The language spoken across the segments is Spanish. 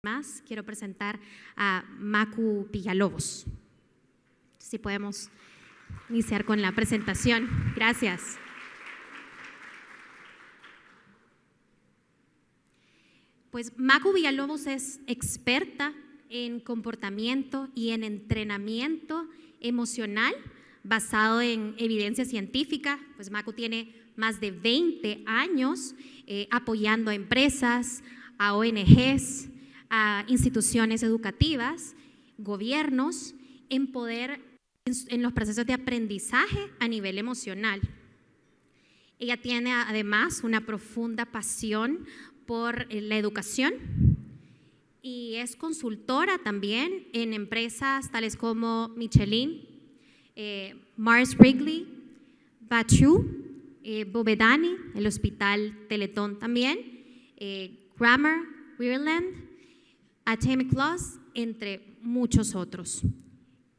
más, quiero presentar a Macu Villalobos. Si podemos iniciar con la presentación. Gracias. Pues Macu Villalobos es experta en comportamiento y en entrenamiento emocional basado en evidencia científica. Pues Macu tiene más de 20 años apoyando a empresas, a ONGs, a instituciones educativas, gobiernos, en los procesos de aprendizaje a nivel emocional. Ella tiene además una profunda pasión por la educación y es consultora también en empresas tales como Michelin, Mars Wrigley, Bachoo, Bovedani, el Hospital Teletón también, Grammar, Ireland, Atemi Claus, entre muchos otros.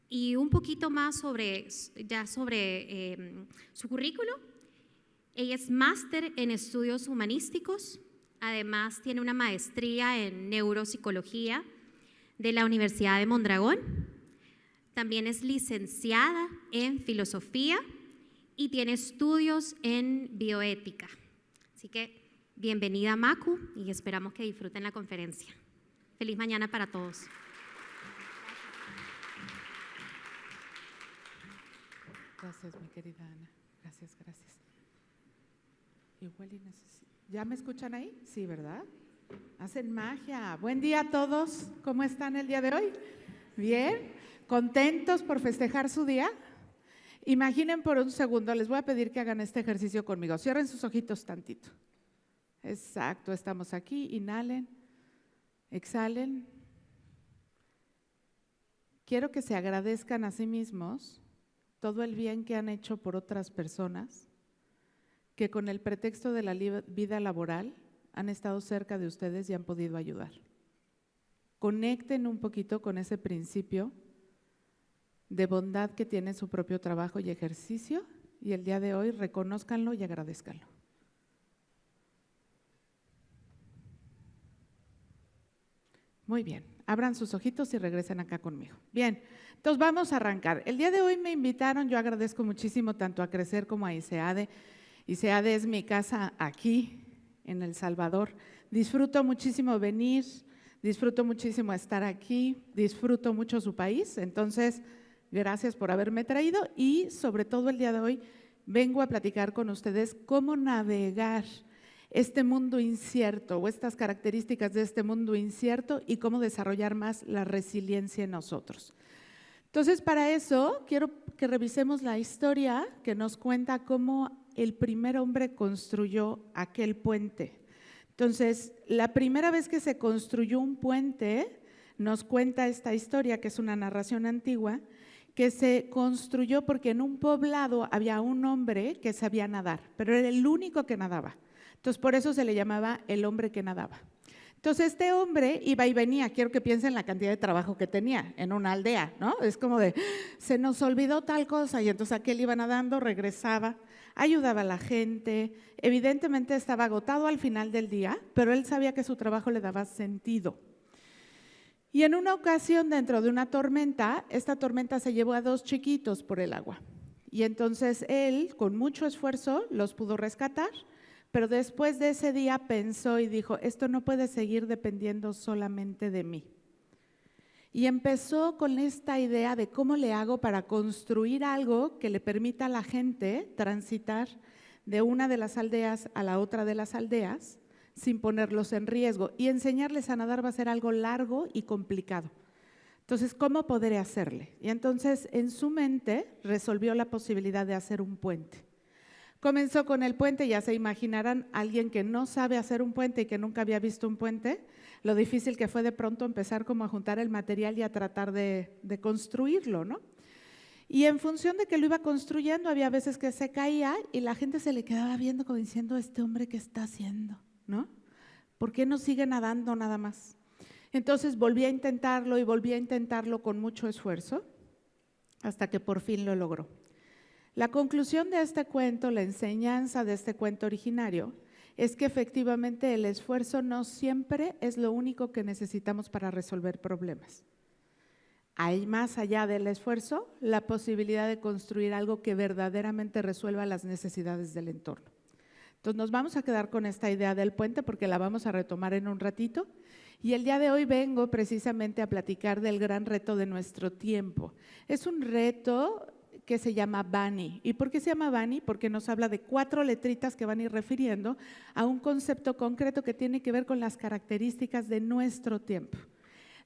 Y un poquito más sobre su currículo. Ella es máster en estudios humanísticos, además tiene una maestría en neuropsicología de la Universidad de Mondragón. También es licenciada en filosofía y tiene estudios en bioética. Así que bienvenida, Macu, y esperamos que disfruten la conferencia. Feliz mañana para todos. Gracias, mi querida Ana. Gracias. Igual y ¿Ya me escuchan ahí? Sí, ¿verdad? Hacen magia. Buen día a todos. ¿Cómo están el día de hoy? ¿Bien? ¿Contentos por festejar su día? Imaginen por un segundo, les voy a pedir que hagan este ejercicio conmigo. Cierren sus ojitos tantito. Exacto, estamos aquí. Inhalen, exhalen. Quiero que se agradezcan a sí mismos todo el bien que han hecho por otras personas, que con el pretexto de la vida laboral han estado cerca de ustedes y han podido ayudar. Conecten un poquito con ese principio de bondad que tiene su propio trabajo y ejercicio, y el día de hoy reconózcanlo y agradézcanlo. Muy bien, abran sus ojitos y regresen acá conmigo. Bien, entonces vamos a arrancar. El día de hoy me invitaron, yo agradezco muchísimo tanto a Crecer como a ISEADE. ISEADE es mi casa aquí en El Salvador. Disfruto muchísimo venir, disfruto muchísimo estar aquí, disfruto mucho su país, entonces gracias por haberme traído y sobre todo el día de hoy vengo a platicar con ustedes cómo navegar este mundo incierto o estas características de este mundo incierto y cómo desarrollar más la resiliencia en nosotros. Entonces, para eso quiero que revisemos la historia que nos cuenta cómo el primer hombre construyó aquel puente. Entonces, la primera vez que se construyó un puente, nos cuenta esta historia, que es una narración antigua, que se construyó porque en un poblado había un hombre que sabía nadar, pero era el único que nadaba. Entonces, por eso se le llamaba el hombre que nadaba. Entonces, este hombre iba y venía, quiero que piensen la cantidad de trabajo que tenía en una aldea, ¿no? Es como de, se nos olvidó tal cosa, y entonces aquel iba nadando, regresaba, ayudaba a la gente, evidentemente estaba agotado al final del día, pero él sabía que su trabajo le daba sentido. Y en una ocasión, dentro de una tormenta, esta tormenta se llevó a dos chiquitos por el agua. Y entonces él, con mucho esfuerzo, los pudo rescatar. Pero después de ese día pensó y dijo, esto no puede seguir dependiendo solamente de mí. Y empezó con esta idea de cómo le hago para construir algo que le permita a la gente transitar de una de las aldeas a la otra de las aldeas sin ponerlos en riesgo. Y enseñarles a nadar va a ser algo largo y complicado. Entonces, ¿cómo podré hacerle? Y entonces en su mente resolvió la posibilidad de hacer un puente. Comenzó con el puente, ya se imaginarán, alguien que no sabe hacer un puente y que nunca había visto un puente, lo difícil que fue de pronto empezar como a juntar el material y a tratar de construirlo, ¿no? Y en función de que lo iba construyendo, había veces que se caía y la gente se le quedaba viendo como diciendo, ¿este hombre qué está haciendo? ¿No? ¿Por qué no sigue nadando nada más? Entonces volví a intentarlo y volví a intentarlo con mucho esfuerzo hasta que por fin lo logró. La conclusión de este cuento, la enseñanza de este cuento originario, es que efectivamente el esfuerzo no siempre es lo único que necesitamos para resolver problemas. Hay más allá del esfuerzo la posibilidad de construir algo que verdaderamente resuelva las necesidades del entorno. Entonces nos vamos a quedar con esta idea del puente porque la vamos a retomar en un ratito. Y el día de hoy vengo precisamente a platicar del gran reto de nuestro tiempo. Es un reto que se llama Bani. ¿Y por qué se llama Bani? Porque nos habla de 4 letritas que van a ir refiriendo a un concepto concreto que tiene que ver con las características de nuestro tiempo.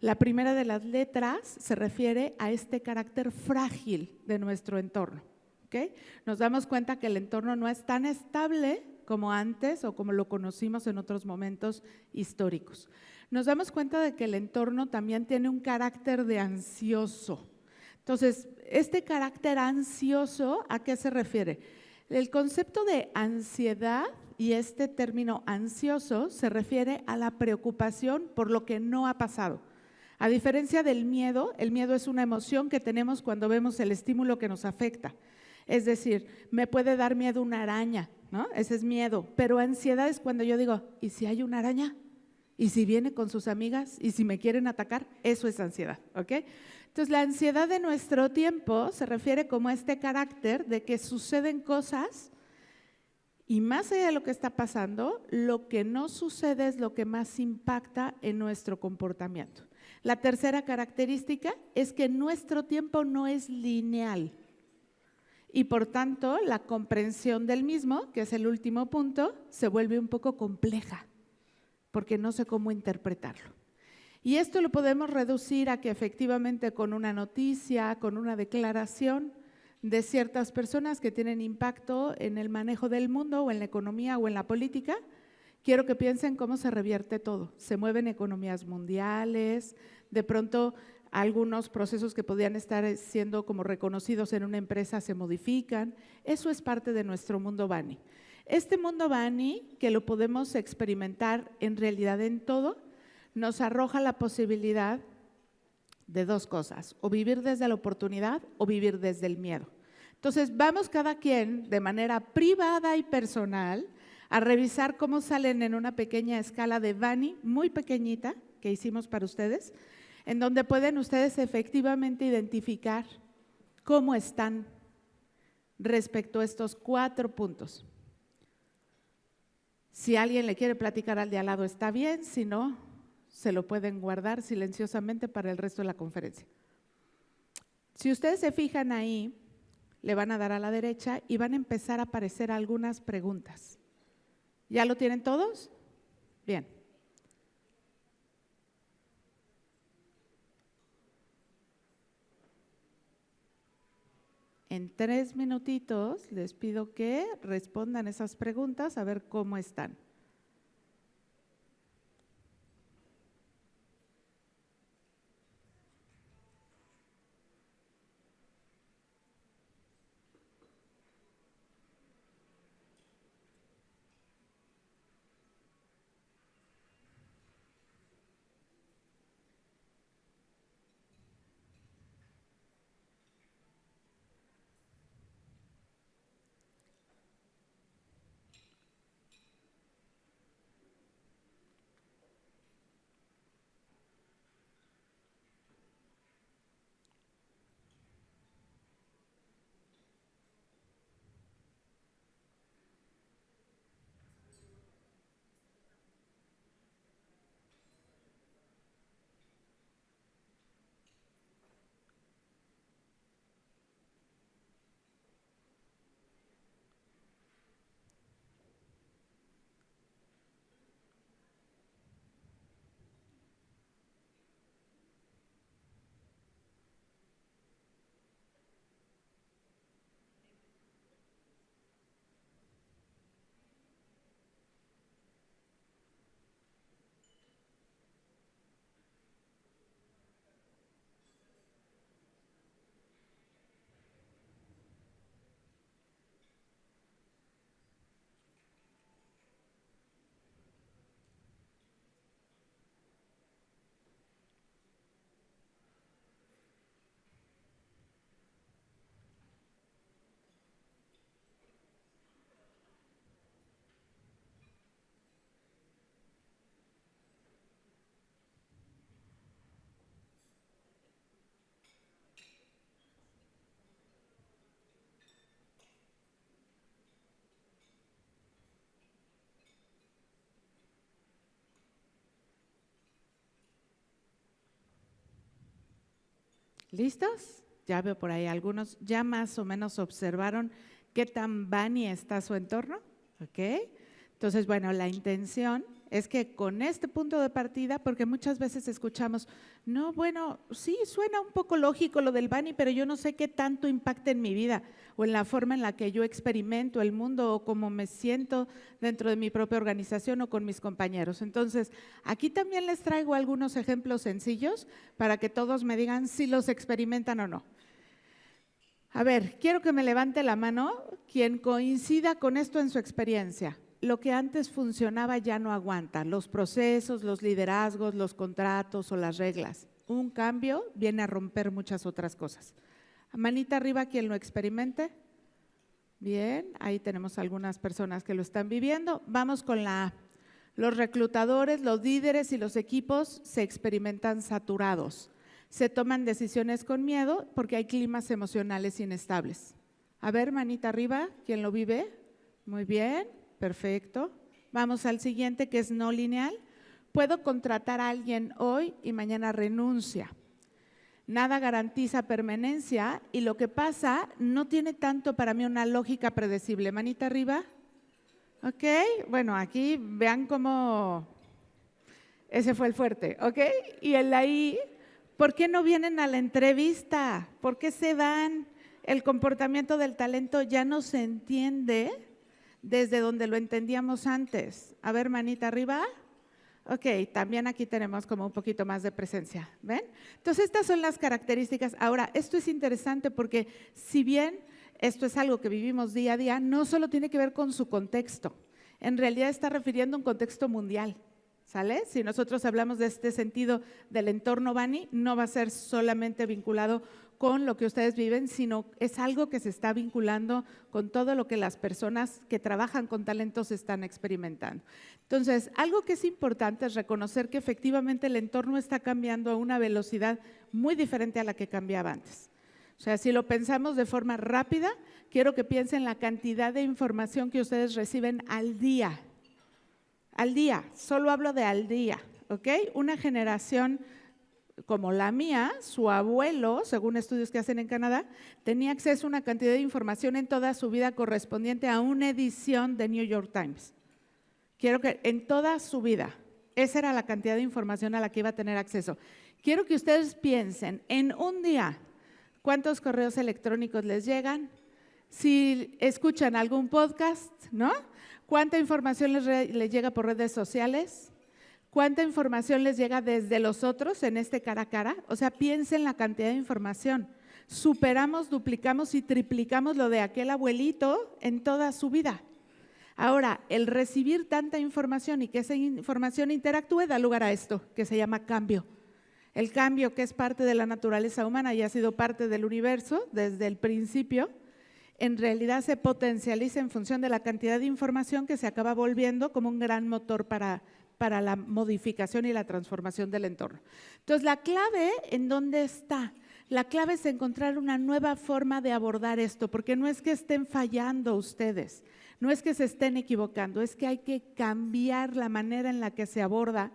La primera de las letras se refiere a este carácter frágil de nuestro entorno. ¿Okay? Nos damos cuenta que el entorno no es tan estable como antes o como lo conocimos en otros momentos históricos. Nos damos cuenta de que el entorno también tiene un carácter de ansioso. Entonces, este carácter ansioso, ¿a qué se refiere? El concepto de ansiedad y este término ansioso se refiere a la preocupación por lo que no ha pasado. A diferencia del miedo, el miedo es una emoción que tenemos cuando vemos el estímulo que nos afecta. Es decir, me puede dar miedo una araña, ¿no? Ese es miedo, pero ansiedad es cuando yo digo, ¿y si hay una araña? ¿Y si viene con sus amigas? ¿Y si me quieren atacar? Eso es ansiedad, ¿ok? Entonces, la ansiedad de nuestro tiempo se refiere como a este carácter de que suceden cosas y más allá de lo que está pasando, lo que no sucede es lo que más impacta en nuestro comportamiento. La tercera característica es que nuestro tiempo no es lineal. Y por tanto, la comprensión del mismo, que es el último punto, se vuelve un poco compleja, porque no sé cómo interpretarlo. Y esto lo podemos reducir a que efectivamente con una noticia, con una declaración de ciertas personas que tienen impacto en el manejo del mundo o en la economía o en la política, quiero que piensen cómo se revierte todo. Se mueven economías mundiales, de pronto algunos procesos que podían estar siendo como reconocidos en una empresa se modifican. Eso es parte de nuestro mundo Bani. Este mundo Bani, que lo podemos experimentar en realidad en todo, nos arroja la posibilidad de 2 cosas, o vivir desde la oportunidad o vivir desde el miedo. Entonces vamos cada quien de manera privada y personal a revisar cómo salen en una pequeña escala de Bani, muy pequeñita, que hicimos para ustedes, en donde pueden ustedes efectivamente identificar cómo están respecto a estos 4 puntos. Si alguien le quiere platicar al de al lado está bien, si no, se lo pueden guardar silenciosamente para el resto de la conferencia. Si ustedes se fijan ahí, le van a dar a la derecha y van a empezar a aparecer algunas preguntas. ¿Ya lo tienen todos? Bien. En 3 minutitos les pido que respondan esas preguntas a ver cómo están. ¿Listos? Ya veo por ahí algunos, ya más o menos observaron qué tan Bani está su entorno, ¿ok? Entonces, bueno, la intención es que con este punto de partida, porque muchas veces escuchamos, no, bueno, sí, suena un poco lógico lo del Bani, pero yo no sé qué tanto impacta en mi vida o en la forma en la que yo experimento el mundo o cómo me siento dentro de mi propia organización o con mis compañeros. Entonces, aquí también les traigo algunos ejemplos sencillos para que todos me digan si los experimentan o no. A ver, quiero que me levante la mano quien coincida con esto en su experiencia. Lo que antes funcionaba ya no aguanta, los procesos, los liderazgos, los contratos o las reglas. Un cambio viene a romper muchas otras cosas. Manita arriba quien lo experimente. Bien, ahí tenemos algunas personas que lo están viviendo. Vamos con la A. Los reclutadores, los líderes y los equipos se experimentan saturados. Se toman decisiones con miedo porque hay climas emocionales inestables. A ver, manita arriba, ¿quién lo vive? Muy bien, perfecto. Vamos al siguiente, que es no lineal. Puedo contratar a alguien hoy y mañana renuncia. Nada garantiza permanencia y lo que pasa no tiene tanto para mí una lógica predecible. Manita arriba. Ok, bueno, aquí vean cómo ese fue el fuerte, ¿ok? Y el ahí, ¿por qué no vienen a la entrevista? ¿Por qué se van? El comportamiento del talento ya no se entiende desde donde lo entendíamos antes. A ver, manita arriba. Ok, también aquí tenemos como un poquito más de presencia, ¿ven? Entonces, estas son las características. Ahora, esto es interesante porque si bien esto es algo que vivimos día a día, no solo tiene que ver con su contexto, en realidad está refiriendo a un contexto mundial, ¿sale? Si nosotros hablamos de este sentido del entorno Bani, no va a ser solamente vinculado con lo que ustedes viven, sino es algo que se está vinculando con todo lo que las personas que trabajan con talentos están experimentando. Entonces, algo que es importante es reconocer que efectivamente el entorno está cambiando a una velocidad muy diferente a la que cambiaba antes. O sea, si lo pensamos de forma rápida, quiero que piensen la cantidad de información que ustedes reciben al día. Al día, solo hablo de al día, ¿ok? Una generación como la mía, su abuelo, según estudios que hacen en Canadá, tenía acceso a una cantidad de información en toda su vida correspondiente a una edición de New York Times. Quiero que en toda su vida, esa era la cantidad de información a la que iba a tener acceso. Quiero que ustedes piensen en un día, ¿cuántos correos electrónicos les llegan? Si escuchan algún podcast, ¿no? ¿Cuánta información les llega por redes sociales? ¿Cuánta información les llega desde los otros en este cara a cara? O sea, piensen la cantidad de información. Superamos, duplicamos y triplicamos lo de aquel abuelito en toda su vida. Ahora, el recibir tanta información y que esa información interactúe da lugar a esto, que se llama cambio. El cambio, que es parte de la naturaleza humana y ha sido parte del universo desde el principio, en realidad se potencializa en función de la cantidad de información que se acaba volviendo como un gran motor para la modificación y la transformación del entorno. Entonces, la clave, ¿en dónde está? La clave es encontrar una nueva forma de abordar esto, porque no es que estén fallando ustedes, no es que se estén equivocando, es que hay que cambiar la manera en la que se aborda,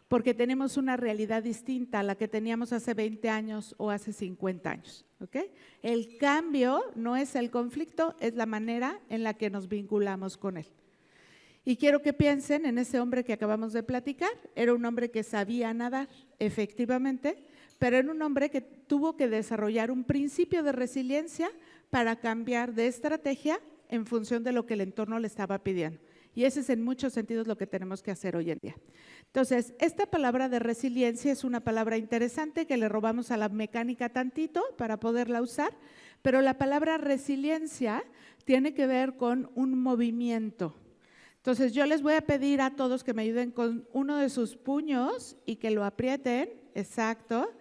porque tenemos una realidad distinta a la que teníamos hace 20 años o hace 50 años. ¿Ok? El cambio no es el conflicto, es la manera en la que nos vinculamos con él. Y quiero que piensen en ese hombre que acabamos de platicar. Era un hombre que sabía nadar, efectivamente, pero era un hombre que tuvo que desarrollar un principio de resiliencia para cambiar de estrategia en función de lo que el entorno le estaba pidiendo. Y ese es en muchos sentidos lo que tenemos que hacer hoy en día. Entonces, esta palabra de resiliencia es una palabra interesante que le robamos a la mecánica tantito para poderla usar, pero la palabra resiliencia tiene que ver con un movimiento. Entonces, yo les voy a pedir a todos que me ayuden con uno de sus puños y que lo aprieten, exacto,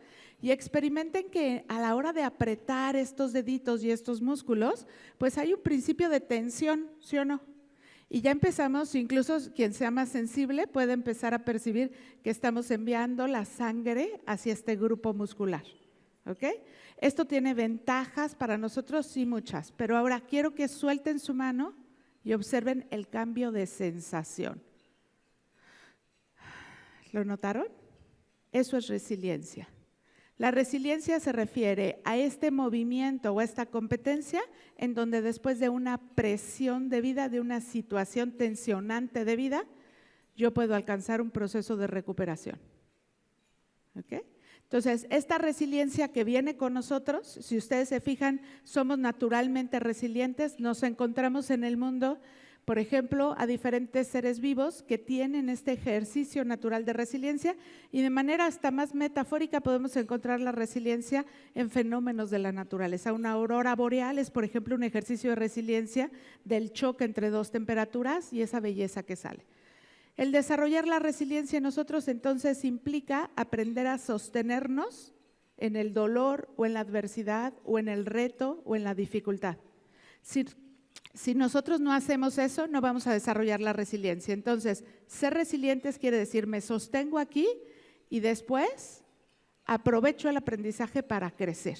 y experimenten que a la hora de apretar estos deditos y estos músculos, pues hay un principio de tensión, ¿sí o no? Y ya empezamos, incluso quien sea más sensible puede empezar a percibir que estamos enviando la sangre hacia este grupo muscular, ¿ok? Esto tiene ventajas para nosotros, sí, muchas, pero ahora quiero que suelten su mano y observen el cambio de sensación. ¿Lo notaron? Eso es resiliencia. La resiliencia se refiere a este movimiento o a esta competencia en donde después de una presión de vida, de una situación tensionante de vida, yo puedo alcanzar un proceso de recuperación. ¿Ok? Entonces, esta resiliencia que viene con nosotros, si ustedes se fijan, somos naturalmente resilientes, nos encontramos en el mundo, por ejemplo, a diferentes seres vivos que tienen este ejercicio natural de resiliencia y de manera hasta más metafórica podemos encontrar la resiliencia en fenómenos de la naturaleza. Una aurora boreal es, por ejemplo, un ejercicio de resiliencia del choque entre dos temperaturas y esa belleza que sale. El desarrollar la resiliencia en nosotros entonces implica aprender a sostenernos en el dolor o en la adversidad o en el reto o en la dificultad. Si nosotros no hacemos eso, no vamos a desarrollar la resiliencia. Entonces, ser resilientes quiere decir me sostengo aquí y después aprovecho el aprendizaje para crecer.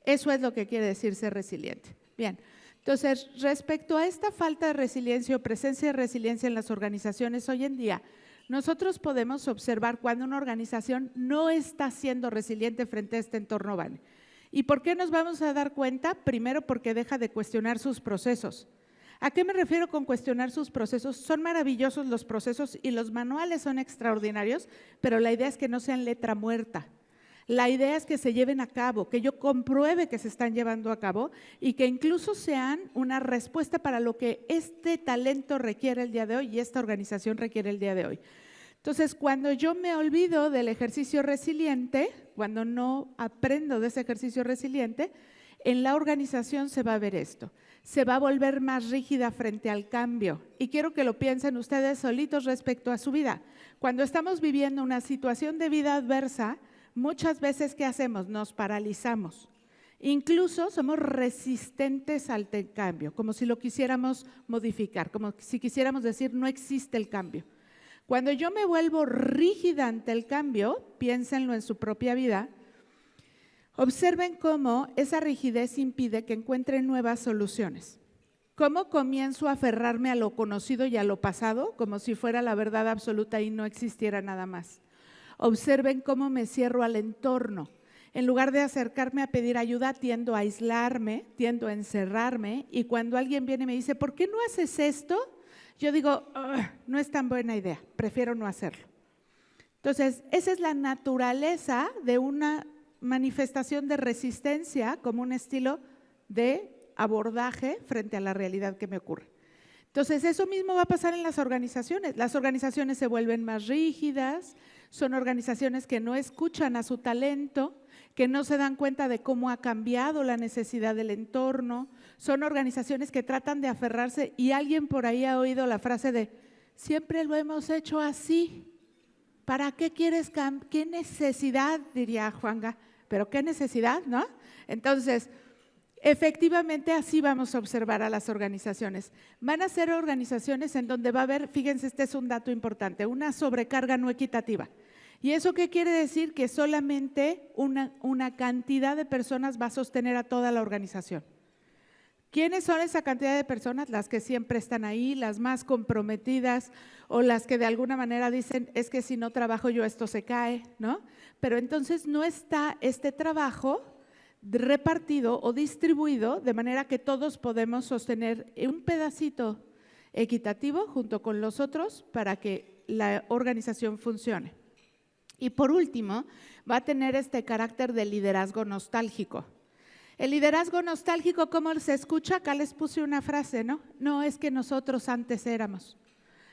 Eso es lo que quiere decir ser resiliente. Bien. Entonces, respecto a esta falta de resiliencia o presencia de resiliencia en las organizaciones hoy en día, nosotros podemos observar cuando una organización no está siendo resiliente frente a este entorno vale. ¿Y por qué nos vamos a dar cuenta? Primero, porque deja de cuestionar sus procesos. ¿A qué me refiero con cuestionar sus procesos? Son maravillosos los procesos y los manuales son extraordinarios, pero la idea es que no sean letra muerta. La idea es que se lleven a cabo, que yo compruebe que se están llevando a cabo y que incluso sean una respuesta para lo que este talento requiere el día de hoy y esta organización requiere el día de hoy. Entonces, cuando yo me olvido del ejercicio resiliente, cuando no aprendo de ese ejercicio resiliente, en la organización se va a ver esto. Se va a volver más rígida frente al cambio. Y quiero que lo piensen ustedes solitos respecto a su vida. Cuando estamos viviendo una situación de vida adversa, muchas veces, ¿qué hacemos? Nos paralizamos. Incluso somos resistentes al cambio, como si lo quisiéramos modificar, como si quisiéramos decir no existe el cambio. Cuando yo me vuelvo rígida ante el cambio, piénsenlo en su propia vida, observen cómo esa rigidez impide que encuentre nuevas soluciones. ¿Cómo comienzo a aferrarme a lo conocido y a lo pasado, como si fuera la verdad absoluta y no existiera nada más? Observen cómo me cierro al entorno. En lugar de acercarme a pedir ayuda, tiendo a aislarme, tiendo a encerrarme y cuando alguien viene y me dice, ¿por qué no haces esto? Yo digo, no es tan buena idea, prefiero no hacerlo. Entonces, esa es la naturaleza de una manifestación de resistencia como un estilo de abordaje frente a la realidad que me ocurre. Entonces, eso mismo va a pasar en las organizaciones. Las organizaciones se vuelven más rígidas, son organizaciones que no escuchan a su talento, que no se dan cuenta de cómo ha cambiado la necesidad del entorno, son organizaciones que tratan de aferrarse y alguien por ahí ha oído la frase de siempre lo hemos hecho así, ¿para qué quieres cambiar? ¿Qué necesidad? Diría Juanga, pero ¿qué necesidad? ¿No? Entonces, efectivamente así vamos a observar a las organizaciones. Van a ser organizaciones en donde va a haber, fíjense, este es un dato importante, una sobrecarga no equitativa. ¿Y eso qué quiere decir? Que solamente una cantidad de personas va a sostener a toda la organización. ¿Quiénes son esa cantidad de personas? Las que siempre están ahí, las más comprometidas o las que de alguna manera dicen, es que si no trabajo yo esto se cae, ¿no? Pero entonces no está este trabajo repartido o distribuido de manera que todos podemos sostener un pedacito equitativo junto con los otros para que la organización funcione. Y por último, va a tener este carácter de liderazgo nostálgico. El liderazgo nostálgico, ¿cómo se escucha? Acá les puse una frase, ¿no? No, es que nosotros antes éramos.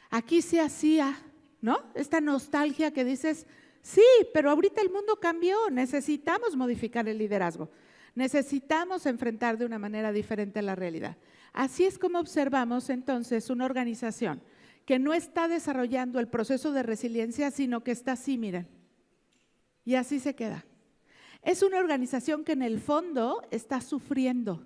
Aquí se hacía, ¿no? Esta nostalgia que dices, sí, pero ahorita el mundo cambió, necesitamos modificar el liderazgo. Necesitamos enfrentar de una manera diferente la realidad. Así es como observamos entonces una organización que no está desarrollando el proceso de resiliencia, sino que está así, miren, y así se queda. Es una organización que en el fondo está sufriendo,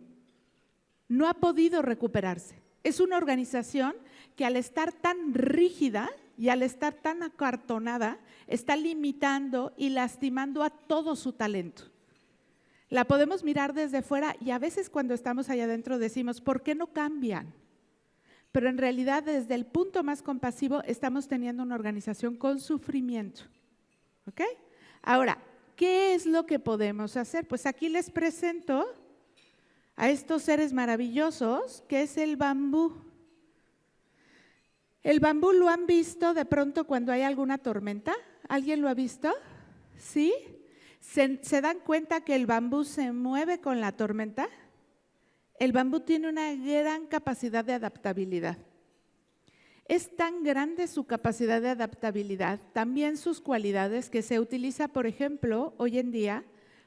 no ha podido recuperarse. Es una organización que al estar tan rígida y al estar tan acartonada, está limitando y lastimando a todo su talento. La podemos mirar desde fuera y a veces cuando estamos allá adentro decimos, ¿por qué no cambian? Pero en realidad desde el punto más compasivo estamos teniendo una organización con sufrimiento. ¿Ok? Ahora, ¿qué ¿qué es lo que podemos hacer? Pues aquí les presento a estos seres maravillosos, que es el bambú. ¿El bambú lo han visto de pronto cuando hay alguna tormenta? ¿Alguien lo ha visto? ¿Sí? ¿Se dan cuenta que el bambú se mueve con la tormenta? El bambú tiene una gran capacidad de adaptabilidad. Es tan grande su capacidad de adaptabilidad, también sus cualidades, que se utiliza, por ejemplo, hoy en día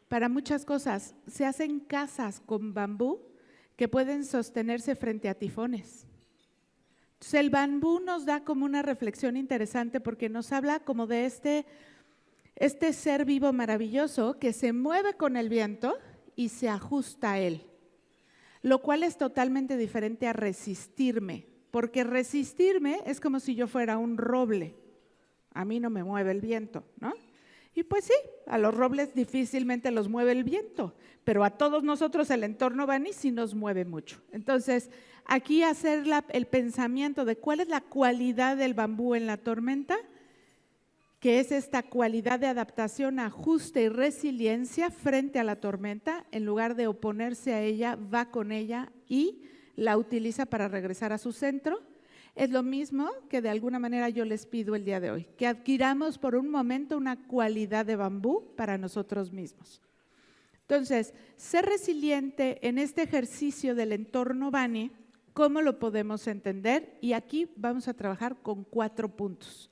para muchas cosas. Se hacen casas con bambú que pueden sostenerse frente a tifones. Entonces, el bambú nos da como una reflexión interesante porque nos habla como de este ser vivo maravilloso que se mueve con el viento y se ajusta a él, lo cual es totalmente diferente a resistirme, porque resistirme es como si yo fuera un roble. A mí no me mueve el viento, ¿no? Y pues sí, a los robles difícilmente los mueve el viento, pero a todos nosotros el entorno Bani sí nos mueve mucho. Entonces, aquí hacer el pensamiento de cuál es la cualidad del bambú en la tormenta, que es esta cualidad de adaptación, ajuste y resiliencia frente a la tormenta. En lugar de oponerse a ella, va con ella y la utiliza para regresar a su centro. Es lo mismo que de alguna manera yo les pido el día de hoy, que adquiramos por un momento una cualidad de bambú para nosotros mismos. Entonces, ser resiliente en este ejercicio del entorno Bani, ¿cómo lo podemos entender? Y aquí vamos a trabajar con 4 puntos.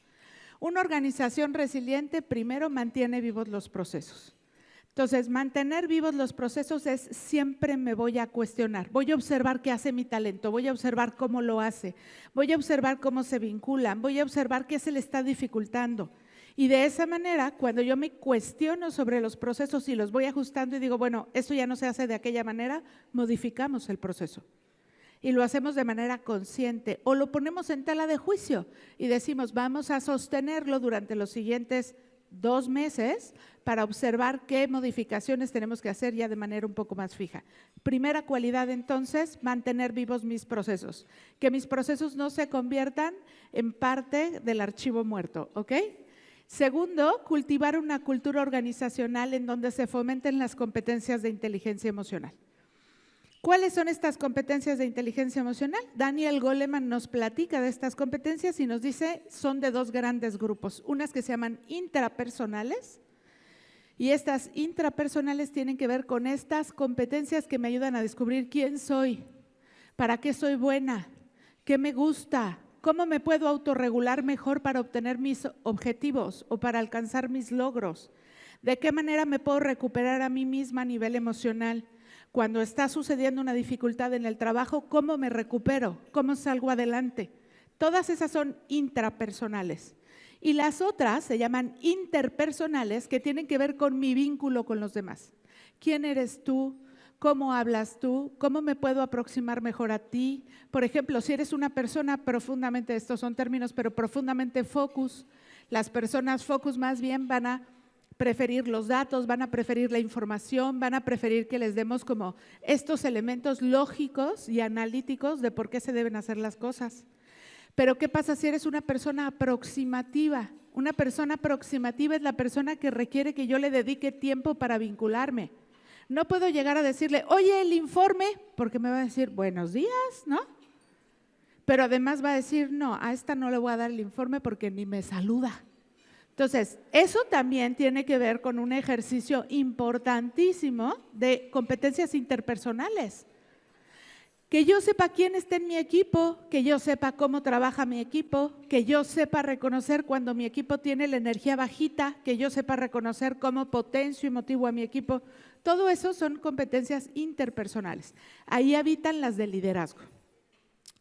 Una organización resiliente primero mantiene vivos los procesos. Entonces, mantener vivos los procesos es siempre me voy a cuestionar, voy a observar qué hace mi talento, voy a observar cómo lo hace, voy a observar cómo se vinculan, voy a observar qué se le está dificultando. Y de esa manera, cuando yo me cuestiono sobre los procesos y los voy ajustando y digo, bueno, esto ya no se hace de aquella manera, modificamos el proceso. Y lo hacemos de manera consciente o lo ponemos en tela de juicio y decimos, vamos a sostenerlo durante los siguientes 2 meses para observar qué modificaciones tenemos que hacer ya de manera un poco más fija. Primera cualidad entonces, mantener vivos mis procesos, que mis procesos no se conviertan en parte del archivo muerto, ¿ok? Segundo, cultivar una cultura organizacional en donde se fomenten las competencias de inteligencia emocional. ¿Cuáles son estas competencias de inteligencia emocional? Daniel Goleman nos platica de estas competencias y nos dice, son de 2 grandes grupos, unas que se llaman intrapersonales, y estas intrapersonales tienen que ver con estas competencias que me ayudan a descubrir quién soy, para qué soy buena, qué me gusta, cómo me puedo autorregular mejor para obtener mis objetivos o para alcanzar mis logros, de qué manera me puedo recuperar a mí misma a nivel emocional. Cuando está sucediendo una dificultad en el trabajo, ¿cómo me recupero? ¿Cómo salgo adelante? Todas esas son intrapersonales. Y las otras se llaman interpersonales, que tienen que ver con mi vínculo con los demás. ¿Quién eres tú? ¿Cómo hablas tú? ¿Cómo me puedo aproximar mejor a ti? Por ejemplo, si eres una persona profundamente, estos son términos, pero profundamente focus, las personas focus más bien van a preferir los datos, van a preferir la información, van a preferir que les demos como estos elementos lógicos y analíticos de por qué se deben hacer las cosas. Pero ¿qué pasa si eres una persona aproximativa? Una persona aproximativa es la persona que requiere que yo le dedique tiempo para vincularme. No puedo llegar a decirle, oye, el informe, porque me va a decir, buenos días, ¿no? Pero además va a decir, no, a esta no le voy a dar el informe porque ni me saluda. Entonces, eso también tiene que ver con un ejercicio importantísimo de competencias interpersonales. Que yo sepa quién está en mi equipo, que yo sepa cómo trabaja mi equipo, que yo sepa reconocer cuando mi equipo tiene la energía bajita, que yo sepa reconocer cómo potencio y motivo a mi equipo. Todo eso son competencias interpersonales. Ahí habitan las de liderazgo.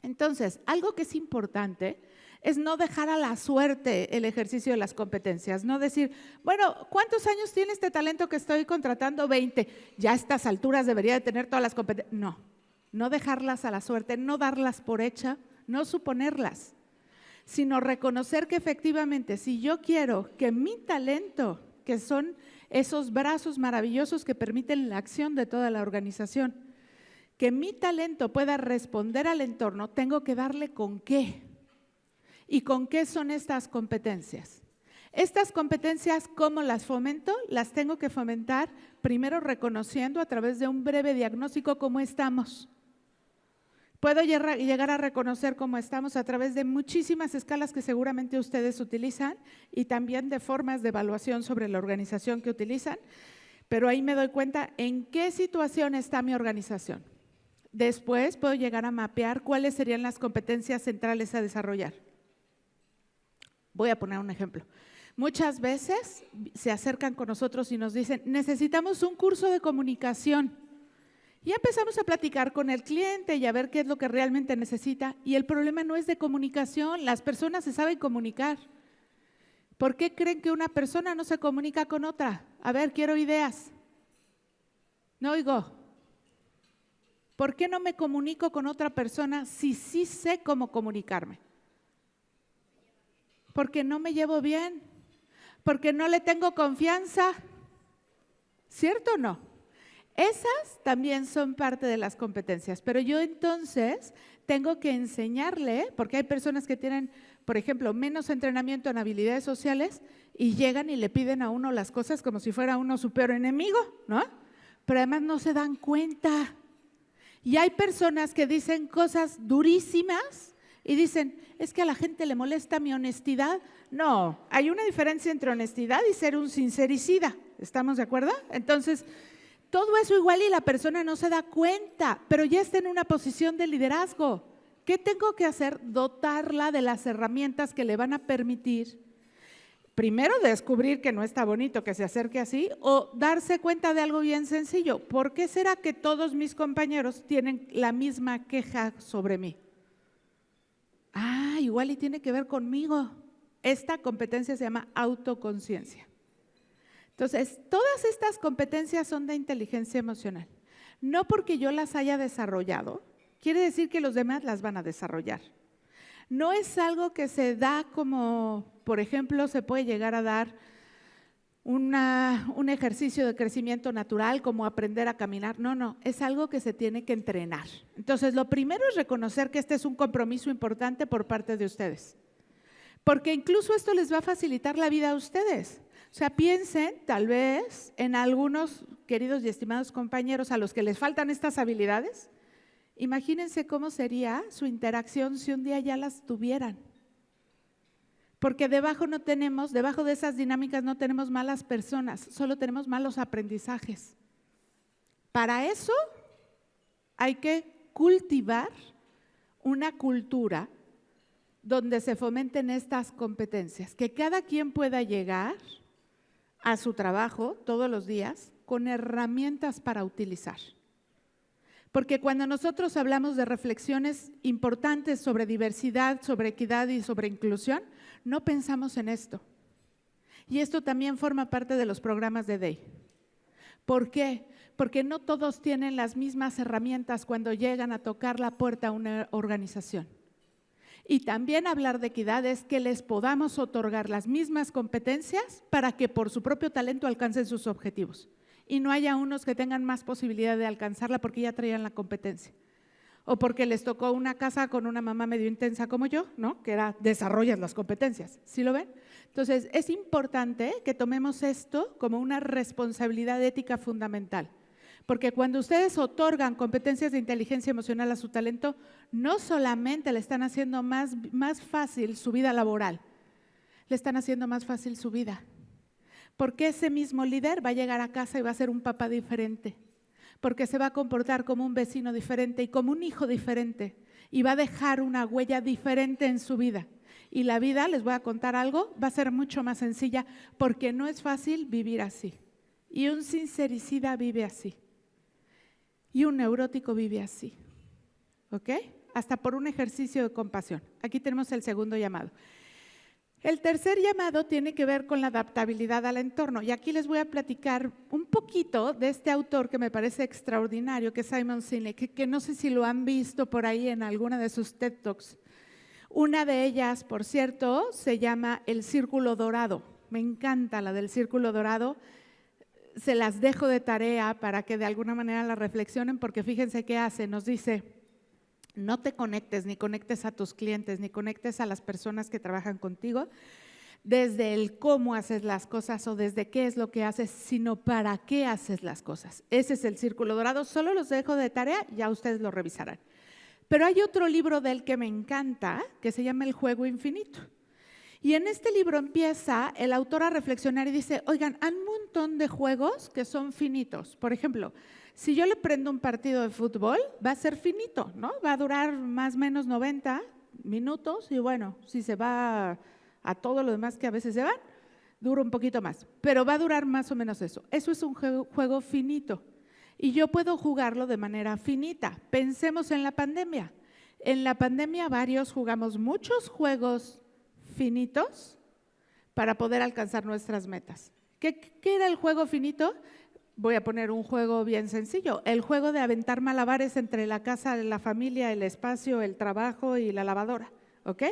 Entonces, algo que es importante es no dejar a la suerte el ejercicio de las competencias, no decir, bueno, ¿cuántos años tiene este talento que estoy contratando? 20, ya a estas alturas debería de tener todas las competencias. No dejarlas a la suerte, no darlas por hecha, no suponerlas, sino reconocer que efectivamente si yo quiero que mi talento, que son esos brazos maravillosos que permiten la acción de toda la organización, que mi talento pueda responder al entorno, tengo que darle con qué. ¿Y con qué son estas competencias? Estas competencias, ¿cómo las fomento? Las tengo que fomentar primero reconociendo a través de un breve diagnóstico cómo estamos. Puedo llegar a reconocer cómo estamos a través de muchísimas escalas que seguramente ustedes utilizan y también de formas de evaluación sobre la organización que utilizan, pero ahí me doy cuenta en qué situación está mi organización. Después puedo llegar a mapear cuáles serían las competencias centrales a desarrollar. Voy a poner un ejemplo. Muchas veces se acercan con nosotros y nos dicen, necesitamos un curso de comunicación. Y empezamos a platicar con el cliente y a ver qué es lo que realmente necesita. Y el problema no es de comunicación, las personas se saben comunicar. ¿Por qué creen que una persona no se comunica con otra? A ver, quiero ideas. No oigo. ¿Por qué no me comunico con otra persona si sí sé cómo comunicarme? Porque no me llevo bien, porque no le tengo confianza. ¿Cierto o no? Esas también son parte de las competencias, pero yo entonces tengo que enseñarle, porque hay personas que tienen, por ejemplo, menos entrenamiento en habilidades sociales y llegan y le piden a uno las cosas como si fuera uno su peor enemigo, ¿no? Pero además no se dan cuenta. Y hay personas que dicen cosas durísimas y dicen, es que a la gente le molesta mi honestidad. No, hay una diferencia entre honestidad y ser un sincericida, ¿estamos de acuerdo? Entonces, todo eso igual y la persona no se da cuenta, pero ya está en una posición de liderazgo. ¿Qué tengo que hacer? Dotarla de las herramientas que le van a permitir, primero descubrir que no está bonito que se acerque así, o darse cuenta de algo bien sencillo. ¿Por qué será que todos mis compañeros tienen la misma queja sobre mí? Ah, igual y tiene que ver conmigo. Esta competencia se llama autoconciencia. Entonces, todas estas competencias son de inteligencia emocional. No porque yo las haya desarrollado, quiere decir que los demás las van a desarrollar. No es algo que se da como, por ejemplo, se puede llegar a dar un ejercicio de crecimiento natural como aprender a caminar. No, es algo que se tiene que entrenar. Entonces, lo primero es reconocer que este es un compromiso importante por parte de ustedes. Porque incluso esto les va a facilitar la vida a ustedes. O sea, piensen tal vez en algunos queridos y estimados compañeros a los que les faltan estas habilidades. Imagínense cómo sería su interacción si un día ya las tuvieran. Porque debajo de esas dinámicas no tenemos malas personas, solo tenemos malos aprendizajes. Para eso hay que cultivar una cultura donde se fomenten estas competencias, que cada quien pueda llegar a su trabajo todos los días con herramientas para utilizar. Porque cuando nosotros hablamos de reflexiones importantes sobre diversidad, sobre equidad y sobre inclusión, no pensamos en esto. Y esto también forma parte de los programas de DEI. ¿Por qué? Porque no todos tienen las mismas herramientas cuando llegan a tocar la puerta a una organización. Y también hablar de equidad es que les podamos otorgar las mismas competencias para que por su propio talento alcancen sus objetivos. Y no haya unos que tengan más posibilidad de alcanzarla porque ya traían la competencia. O porque les tocó una casa con una mamá medio intensa como yo, ¿no? Que era, desarrollas las competencias. ¿Sí lo ven? Entonces, es importante que tomemos esto como una responsabilidad ética fundamental. Porque cuando ustedes otorgan competencias de inteligencia emocional a su talento, no solamente le están haciendo más fácil su vida laboral, le están haciendo más fácil su vida. Porque ese mismo líder va a llegar a casa y va a ser un papá diferente. Porque se va a comportar como un vecino diferente y como un hijo diferente. Y va a dejar una huella diferente en su vida. Y la vida, les voy a contar algo, va a ser mucho más sencilla porque no es fácil vivir así. Y un sincericida vive así. Y un neurótico vive así, ¿ok? Hasta por un ejercicio de compasión. Aquí tenemos el segundo llamado. El tercer llamado tiene que ver con la adaptabilidad al entorno. Y aquí les voy a platicar un poquito de este autor que me parece extraordinario, que es Simon Sinek, que no sé si lo han visto por ahí en alguna de sus TED Talks. Una de ellas, por cierto, se llama El Círculo Dorado. Me encanta la del Círculo Dorado. Se las dejo de tarea para que de alguna manera la reflexionen, porque fíjense qué hace, nos dice, no te conectes, ni conectes a tus clientes, ni conectes a las personas que trabajan contigo desde el cómo haces las cosas o desde qué es lo que haces, sino para qué haces las cosas. Ese es el círculo dorado, solo los dejo de tarea, ya ustedes lo revisarán. Pero hay otro libro de él que me encanta, que se llama El juego infinito. Y en este libro empieza el autor a reflexionar y dice, oigan, hay un montón de juegos que son finitos. Por ejemplo, si yo le prendo un partido de fútbol, va a ser finito, ¿no? Va a durar más o menos 90 minutos y bueno, si se va a todo lo demás que a veces se van, dura un poquito más, pero va a durar más o menos eso. Eso es un juego finito y yo puedo jugarlo de manera finita. Pensemos en la pandemia. En la pandemia varios jugamos muchos juegos finitos para poder alcanzar nuestras metas. ¿Qué era el juego finito? Voy a poner un juego bien sencillo, el juego de aventar malabares entre la casa, la familia, el espacio, el trabajo y la lavadora, ¿ok?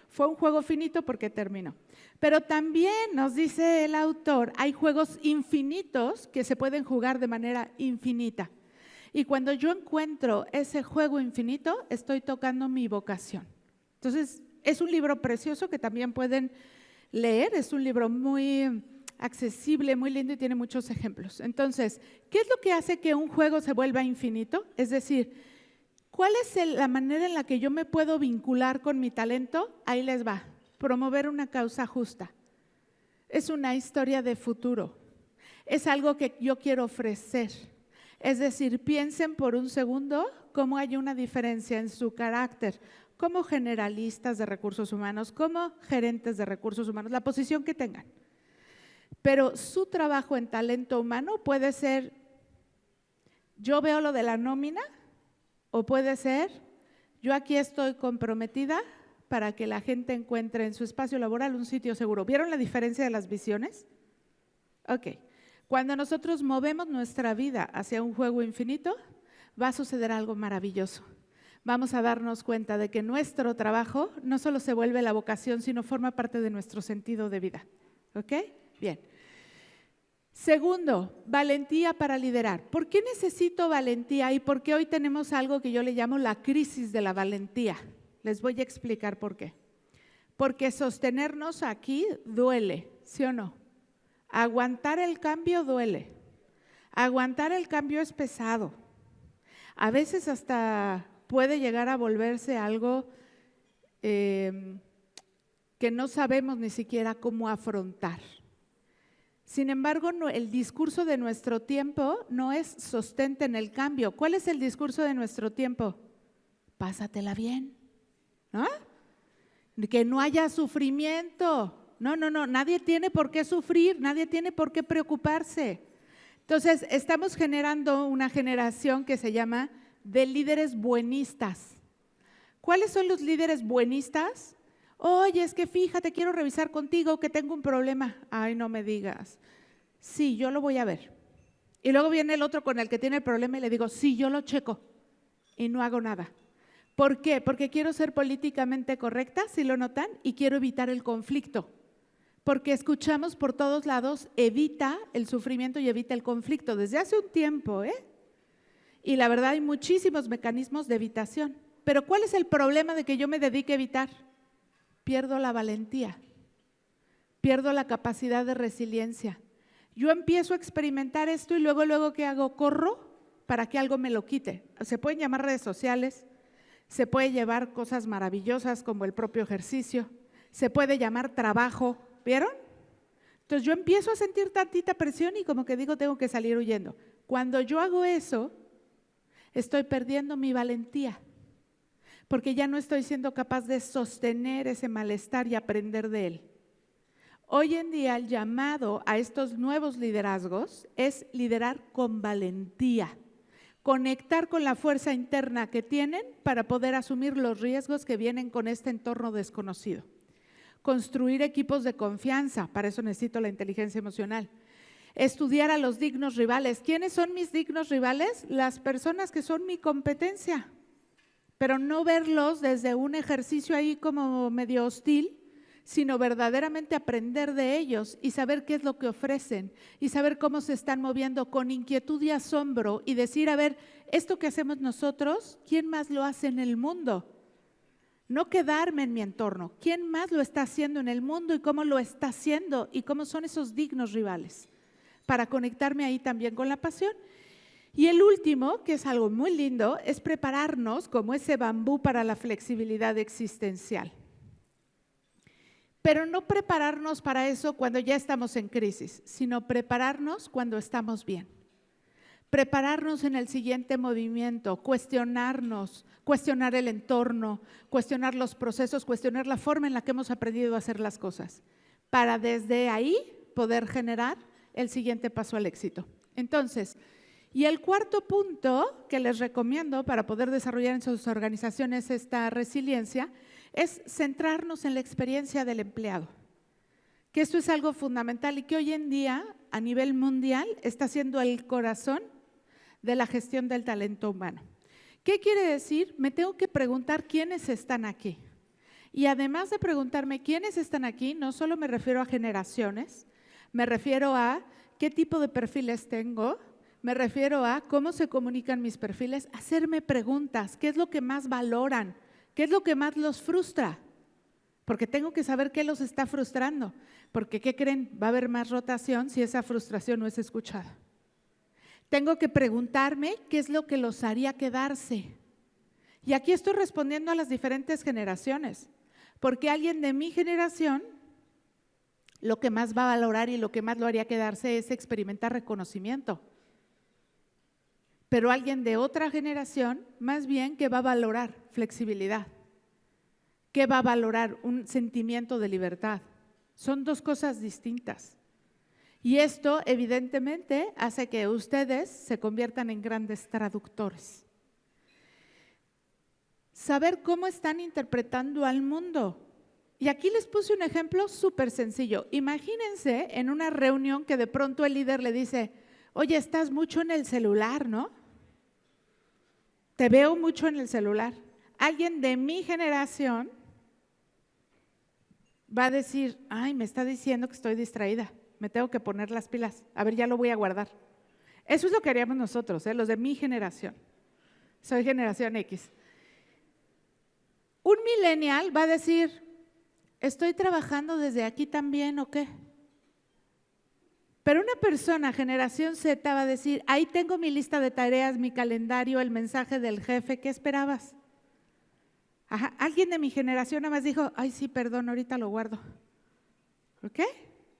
Fue un juego finito porque terminó. Pero también nos dice el autor, hay juegos infinitos que se pueden jugar de manera infinita. Y cuando yo encuentro ese juego infinito, estoy tocando mi vocación. Entonces, es un libro precioso que también pueden leer, es un libro muy accesible, muy lindo y tiene muchos ejemplos. Entonces, ¿qué es lo que hace que un juego se vuelva infinito? Es decir, ¿cuál es la manera en la que yo me puedo vincular con mi talento? Ahí les va, promover una causa justa. Es una historia de futuro, es algo que yo quiero ofrecer. Es decir, piensen por un segundo cómo hay una diferencia en su carácter, como generalistas de recursos humanos, como gerentes de recursos humanos, la posición que tengan. Pero su trabajo en talento humano puede ser, yo veo lo de la nómina, o puede ser, yo aquí estoy comprometida para que la gente encuentre en su espacio laboral un sitio seguro. ¿Vieron la diferencia de las visiones? Ok. Cuando nosotros movemos nuestra vida hacia un juego infinito, va a suceder algo maravilloso. Vamos a darnos cuenta de que nuestro trabajo no solo se vuelve la vocación, sino forma parte de nuestro sentido de vida. ¿Ok? Bien. Segundo, valentía para liderar. ¿Por qué necesito valentía y por qué hoy tenemos algo que yo le llamo la crisis de la valentía? Les voy a explicar por qué. Porque sostenernos aquí duele, ¿sí o no? Aguantar el cambio duele. Aguantar el cambio es pesado. A veces hasta puede llegar a volverse algo que no sabemos ni siquiera cómo afrontar. Sin embargo, el discurso de nuestro tiempo no es sostente en el cambio. ¿Cuál es el discurso de nuestro tiempo? Pásatela bien, ¿no? Que no haya sufrimiento. No, nadie tiene por qué sufrir, nadie tiene por qué preocuparse. Entonces, estamos generando una generación que se llama de líderes buenistas. ¿Cuáles son los líderes buenistas? Oye, es que fíjate, quiero revisar contigo que tengo un problema. Ay, no me digas. Sí, yo lo voy a ver. Y luego viene el otro con el que tiene el problema y le digo, sí, yo lo checo. Y no hago nada. ¿Por qué? Porque quiero ser políticamente correcta, si lo notan, y quiero evitar el conflicto. Porque escuchamos por todos lados, evita el sufrimiento y evita el conflicto. Desde hace un tiempo, Y la verdad hay muchísimos mecanismos de evitación. Pero ¿cuál es el problema de que yo me dedique a evitar? Pierdo la valentía, pierdo la capacidad de resiliencia. Yo empiezo a experimentar esto y luego ¿qué hago? Corro para que algo me lo quite. Se pueden llamar redes sociales, se puede llevar cosas maravillosas como el propio ejercicio, se puede llamar trabajo, ¿vieron? Entonces yo empiezo a sentir tantita presión y como que digo tengo que salir huyendo. Cuando yo hago eso, estoy perdiendo mi valentía. Porque ya no estoy siendo capaz de sostener ese malestar y aprender de él. Hoy en día el llamado a estos nuevos liderazgos es liderar con valentía, conectar con la fuerza interna que tienen para poder asumir los riesgos que vienen con este entorno desconocido. Construir equipos de confianza, para eso necesito la inteligencia emocional. Estudiar a los dignos rivales. ¿Quiénes son mis dignos rivales? Las personas que son mi competencia. Pero no verlos desde un ejercicio ahí como medio hostil, sino verdaderamente aprender de ellos y saber qué es lo que ofrecen y saber cómo se están moviendo con inquietud y asombro y decir, a ver, esto que hacemos nosotros, ¿quién más lo hace en el mundo? No quedarme en mi entorno. ¿Quién más lo está haciendo en el mundo y cómo lo está haciendo y cómo son esos dignos rivales? Para conectarme ahí también con la pasión. Y el último, que es algo muy lindo, es prepararnos como ese bambú para la flexibilidad existencial. Pero no prepararnos para eso cuando ya estamos en crisis, sino prepararnos cuando estamos bien. Prepararnos en el siguiente movimiento, cuestionarnos, cuestionar el entorno, cuestionar los procesos, cuestionar la forma en la que hemos aprendido a hacer las cosas, para desde ahí poder generar el siguiente paso al éxito. Entonces, y el cuarto punto que les recomiendo para poder desarrollar en sus organizaciones esta resiliencia es centrarnos en la experiencia del empleado, que esto es algo fundamental y que hoy en día a nivel mundial está siendo el corazón de la gestión del talento humano. ¿Qué quiere decir? Me tengo que preguntar quiénes están aquí. Y además de preguntarme quiénes están aquí, no solo me refiero a generaciones, me refiero a qué tipo de perfiles tengo, me refiero a cómo se comunican mis perfiles, hacerme preguntas, qué es lo que más valoran, qué es lo que más los frustra, porque tengo que saber qué los está frustrando, porque ¿qué creen? Va a haber más rotación si esa frustración no es escuchada. Tengo que preguntarme qué es lo que los haría quedarse. Y aquí estoy respondiendo a las diferentes generaciones, porque alguien de mi generación lo que más va a valorar y lo que más lo haría quedarse es experimentar reconocimiento. Pero alguien de otra generación, más bien que va a valorar flexibilidad, que va a valorar un sentimiento de libertad. Son dos cosas distintas. Y esto evidentemente hace que ustedes se conviertan en grandes traductores. Saber cómo están interpretando al mundo. Y aquí les puse un ejemplo súper sencillo. Imagínense en una reunión que de pronto el líder le dice, oye, estás mucho en el celular, ¿no? Te veo mucho en el celular. Alguien de mi generación va a decir, ay, me está diciendo que estoy distraída, me tengo que poner las pilas, a ver, ya lo voy a guardar. Eso es lo que haríamos nosotros, los de mi generación. Soy generación X. Un millennial va a decir, ¿estoy trabajando desde aquí también o qué? Pero una persona, generación Z, va a decir, ahí tengo mi lista de tareas, mi calendario, el mensaje del jefe, ¿qué esperabas? Ajá. Alguien de mi generación nada más dijo, ay sí, perdón, ahorita lo guardo. ¿Ok?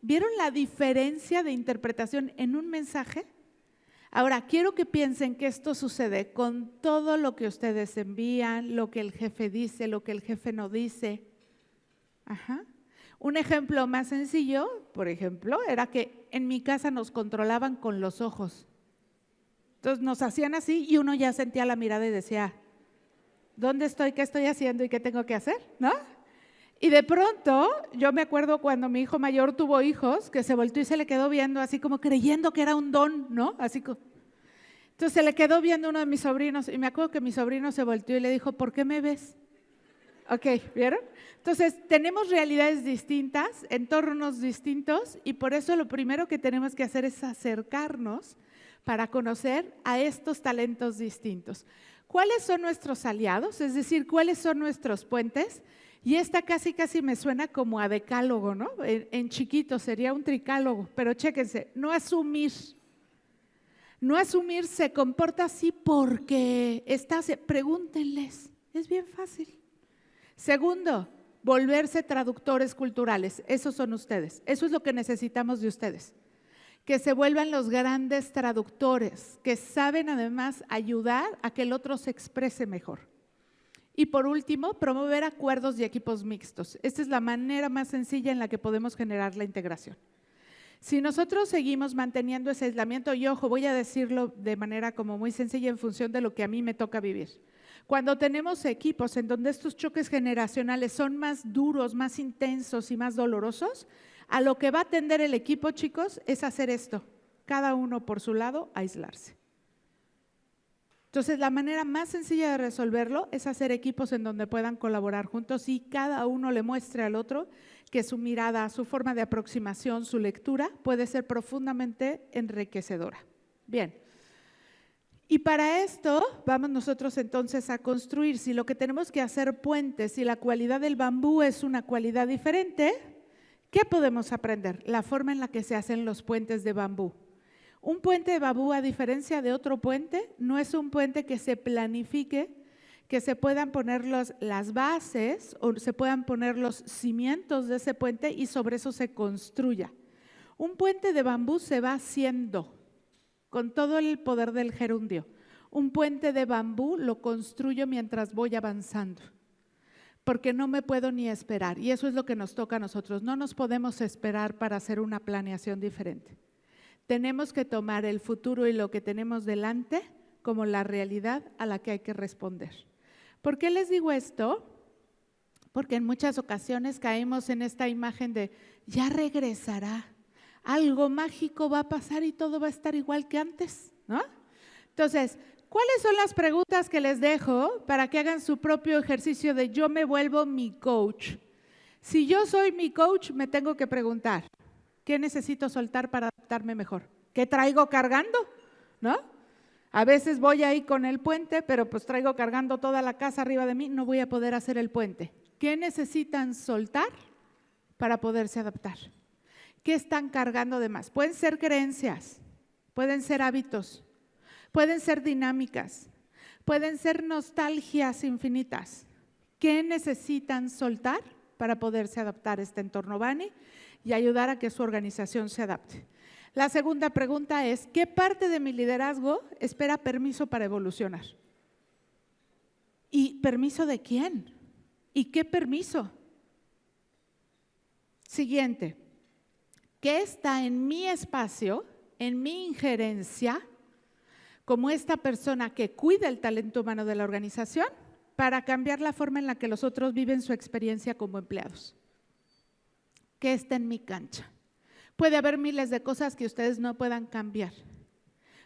¿Vieron la diferencia de interpretación en un mensaje? Ahora, quiero que piensen que esto sucede con todo lo que ustedes envían, lo que el jefe dice, lo que el jefe no dice. Ajá. Un ejemplo más sencillo, por ejemplo, era que en mi casa nos controlaban con los ojos. Entonces nos hacían así y uno ya sentía la mirada y decía, ¿dónde estoy? ¿Qué estoy haciendo? ¿Y qué tengo que hacer? ¿No? Y de pronto, yo me acuerdo cuando mi hijo mayor tuvo hijos, que se volteó y se le quedó viendo así como creyendo que era un don, ¿no? Así como. Entonces se le quedó viendo uno de mis sobrinos y me acuerdo que mi sobrino se volteó y le dijo, ¿por qué me ves? Ok, ¿vieron? Entonces, tenemos realidades distintas, entornos distintos y por eso lo primero que tenemos que hacer es acercarnos para conocer a estos talentos distintos. ¿Cuáles son nuestros aliados? Es decir, ¿cuáles son nuestros puentes? Y esta casi me suena como a decálogo, ¿no? En chiquito sería un tricálogo, pero chéquense, no asumir. No asumir se comporta así porque pregúntenles, es bien fácil. Segundo, volverse traductores culturales, esos son ustedes, eso es lo que necesitamos de ustedes, que se vuelvan los grandes traductores, que saben además ayudar a que el otro se exprese mejor. Y por último, promover acuerdos y equipos mixtos. Esta es la manera más sencilla en la que podemos generar la integración. Si nosotros seguimos manteniendo ese aislamiento, y ojo, voy a decirlo de manera como muy sencilla en función de lo que a mí me toca vivir. Cuando tenemos equipos en donde estos choques generacionales son más duros, más intensos y más dolorosos, a lo que va a tender el equipo, chicos, es hacer esto, cada uno por su lado, aislarse. Entonces, la manera más sencilla de resolverlo es hacer equipos en donde puedan colaborar juntos y cada uno le muestre al otro que su mirada, su forma de aproximación, su lectura puede ser profundamente enriquecedora. Bien. Y para esto vamos nosotros entonces a construir. Si lo que tenemos que hacer puentes, si la cualidad del bambú es una cualidad diferente, ¿qué podemos aprender? La forma en la que se hacen los puentes de bambú. Un puente de bambú, a diferencia de otro puente, no es un puente que se planifique, que se puedan poner las bases o se puedan poner los cimientos de ese puente y sobre eso se construya. Un puente de bambú se va haciendo con todo el poder del gerundio. Un puente de bambú lo construyo mientras voy avanzando, porque no me puedo ni esperar. Y eso es lo que nos toca a nosotros. No nos podemos esperar para hacer una planeación diferente. Tenemos que tomar el futuro y lo que tenemos delante como la realidad a la que hay que responder. ¿Por qué les digo esto? Porque en muchas ocasiones caemos en esta imagen de ya regresará, algo mágico va a pasar y todo va a estar igual que antes, ¿no? Entonces, ¿cuáles son las preguntas que les dejo para que hagan su propio ejercicio de yo me vuelvo mi coach? Si yo soy mi coach, me tengo que preguntar, ¿qué necesito soltar para adaptarme mejor? ¿Qué traigo cargando? ¿No? A veces voy ahí con el puente, pero pues traigo cargando toda la casa arriba de mí, no voy a poder hacer el puente. ¿Qué necesitan soltar para poderse adaptar? ¿Qué están cargando de más? Pueden ser creencias, pueden ser hábitos, pueden ser dinámicas, pueden ser nostalgias infinitas. ¿Qué necesitan soltar para poderse adaptar a este entorno Bani y ayudar a que su organización se adapte? La segunda pregunta es, ¿qué parte de mi liderazgo espera permiso para evolucionar? ¿Y permiso de quién? ¿Y qué permiso? Siguiente, ¿qué está en mi espacio, en mi injerencia, como esta persona que cuida el talento humano de la organización para cambiar la forma en la que los otros viven su experiencia como empleados? ¿Qué está en mi cancha? Puede haber miles de cosas que ustedes no puedan cambiar,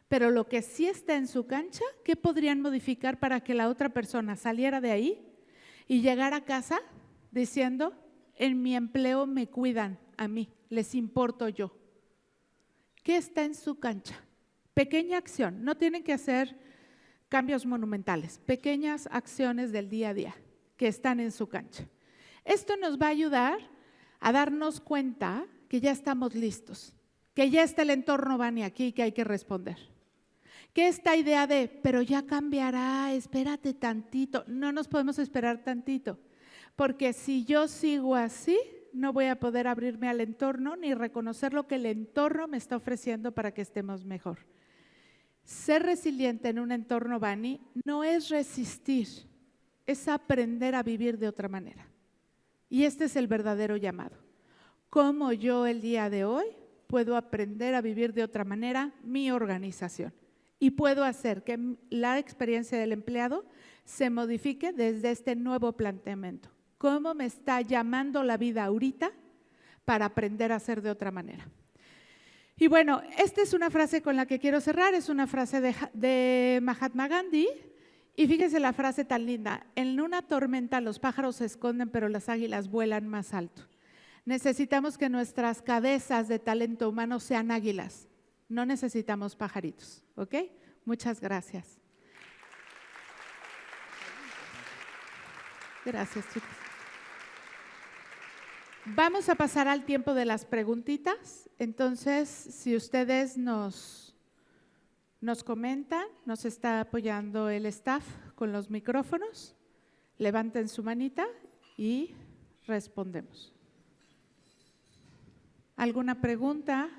pero lo que sí está en su cancha, ¿qué podrían modificar para que la otra persona saliera de ahí y llegara a casa diciendo, en mi empleo me cuidan a mí, les importo yo? ¿Qué está en su cancha? Pequeña acción, no tienen que hacer cambios monumentales, pequeñas acciones del día a día que están en su cancha. Esto nos va a ayudar a darnos cuenta que ya estamos listos, que ya está el entorno Bani aquí y que hay que responder. Que esta idea de, pero ya cambiará, espérate tantito, no nos podemos esperar tantito, porque si yo sigo así, no voy a poder abrirme al entorno ni reconocer lo que el entorno me está ofreciendo para que estemos mejor. Ser resiliente en un entorno Bani no es resistir, es aprender a vivir de otra manera. Y este es el verdadero llamado. ¿Cómo yo el día de hoy puedo aprender a vivir de otra manera mi organización? Y puedo hacer que la experiencia del empleado se modifique desde este nuevo planteamiento. ¿Cómo me está llamando la vida ahorita para aprender a hacer de otra manera? Y bueno, esta es una frase con la que quiero cerrar, es una frase de Mahatma Gandhi. Y fíjense la frase tan linda, en una tormenta los pájaros se esconden, pero las águilas vuelan más alto. Necesitamos que nuestras cabezas de talento humano sean águilas, no necesitamos pajaritos, ¿ok? Muchas gracias. Gracias, chicos. Vamos a pasar al tiempo de las preguntitas. Entonces, si ustedes nos comentan, nos está apoyando el staff con los micrófonos, levanten su manita y respondemos. ¿Alguna pregunta?